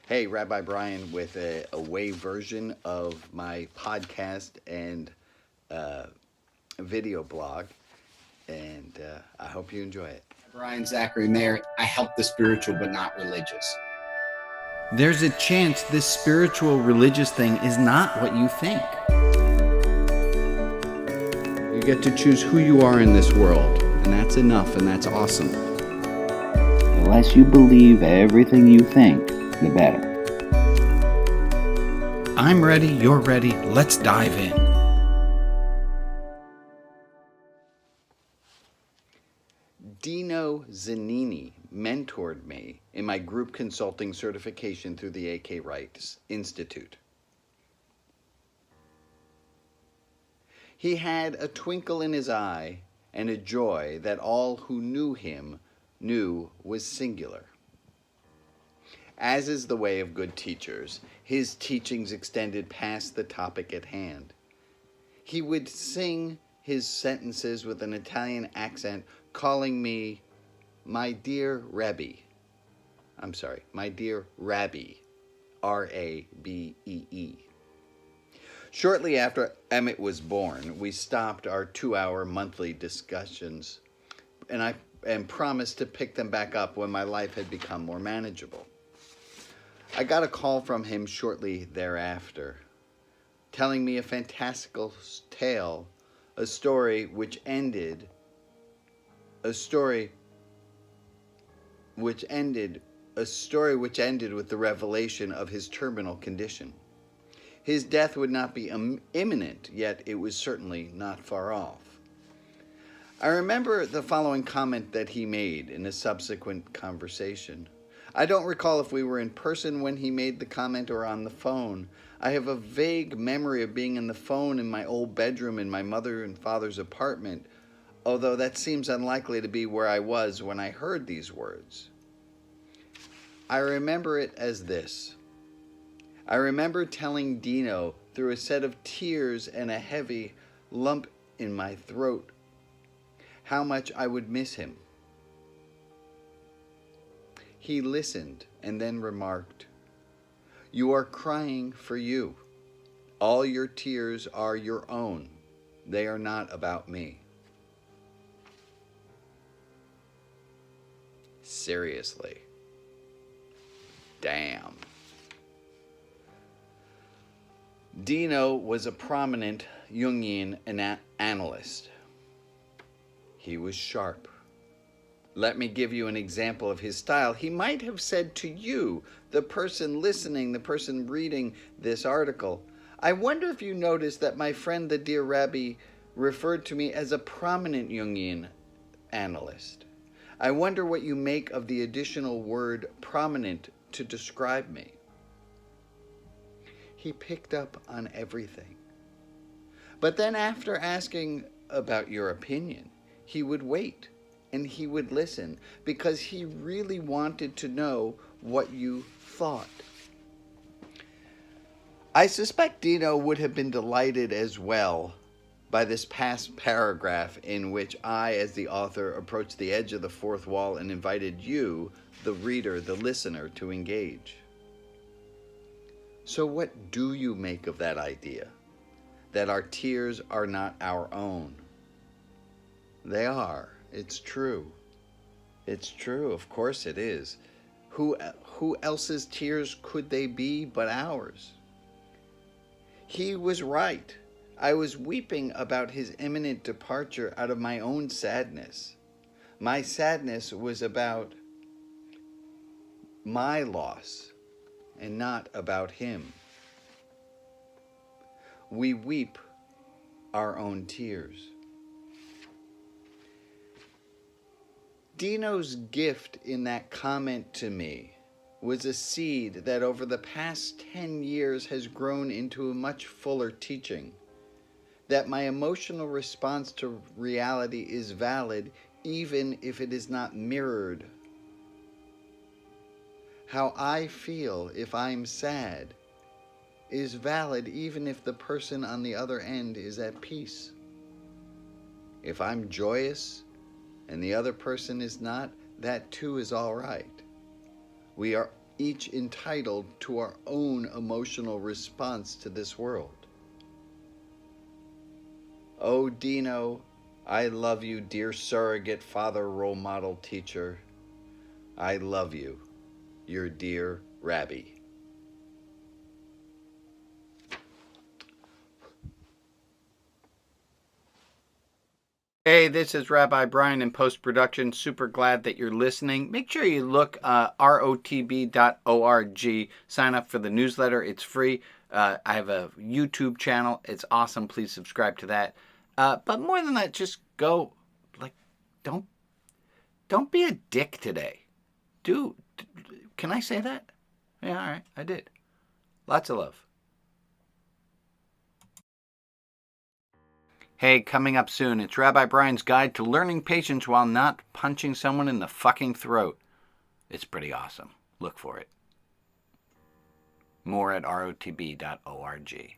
Hey, Rabbi Brian with a way version of my podcast and video blog, and I hope you enjoy it. Brian Zachary Mayer, I help the spiritual but not religious. There's a chance this spiritual religious thing is not what you think. You get to choose who you are in this world, and that's enough, and that's awesome. The less you believe everything you think, the better. I'm ready, you're ready, let's dive in. Dino mentored me in my group consulting certification through the A.K. Wright Institute. He had a twinkle in his eye and a joy that all who knew him knew was singular. As is the way of good teachers, his teachings extended past the topic at hand. He would sing his sentences with an Italian accent, calling me my dear Rabbi. My dear Rabbi, R-A-B-E-E. Shortly after Emmett was born, we stopped our 2-hour monthly discussions, and promised to pick them back up when my life had become more manageable. I got a call from him shortly thereafter, telling me a fantastical tale, a story which ended with the revelation of his terminal condition. His death would not be imminent, yet it was certainly not far off. I remember the following comment that he made in a subsequent conversation. I don't recall if we were in person when he made the comment or on the phone. I have a vague memory of being on the phone in my old bedroom in my mother and father's apartment, although that seems unlikely to be where I was when I heard these words. I remember it as this. I remember telling Dino through a set of tears and a heavy lump in my throat how much I would miss him. He listened and then remarked, "You are crying for you. All your tears are your own. They are not about me." Seriously. Damn. Dino was a prominent Jungian analyst. He was sharp. Let me give you an example of his style. He might have said to you, the person listening, the person reading this article, "I wonder if you noticed that my friend the dear Rabbi referred to me as a prominent Jungian analyst. I wonder what you make of the additional word prominent to describe me." He picked up on everything. But then after asking about your opinion, he would wait and he would listen because he really wanted to know what you thought. I suspect Dino would have been delighted as well by this past paragraph in which I, as the author, approached the edge of the fourth wall and invited you, the reader, the listener, to engage. So what do you make of that idea, that our tears are not our own? They are. It's true. It's true. Of course it is. Who else's tears could they be but ours? He was right. I was weeping about his imminent departure out of my own sadness. My sadness was about my loss and not about him. We weep our own tears. Dino's gift in that comment to me was a seed that over the past 10 years has grown into a much fuller teaching, that my emotional response to reality is valid even if it is not mirrored. How I feel if I'm sad is valid even if the person on the other end is at peace. If I'm joyous and the other person is not, that too is all right. We are each entitled to our own emotional response to this world. Oh, Dino, I love you, dear surrogate father, role model, teacher. I love you, your dear Rabbi. Hey, this is Rabbi Brian in post-production. Super glad that you're listening. Make sure you look rotb.org. Sign up for the newsletter. It's free. I have a YouTube channel. It's awesome. Please subscribe to that. But more than that, just go, don't be a dick today. Can I say that? Yeah, all right, I did. Lots of love. Hey, coming up soon, it's Rabbi Brian's Guide to Learning Patience While Not Punching Someone in the Fucking Throat. It's pretty awesome. Look for it. More at rotb.org.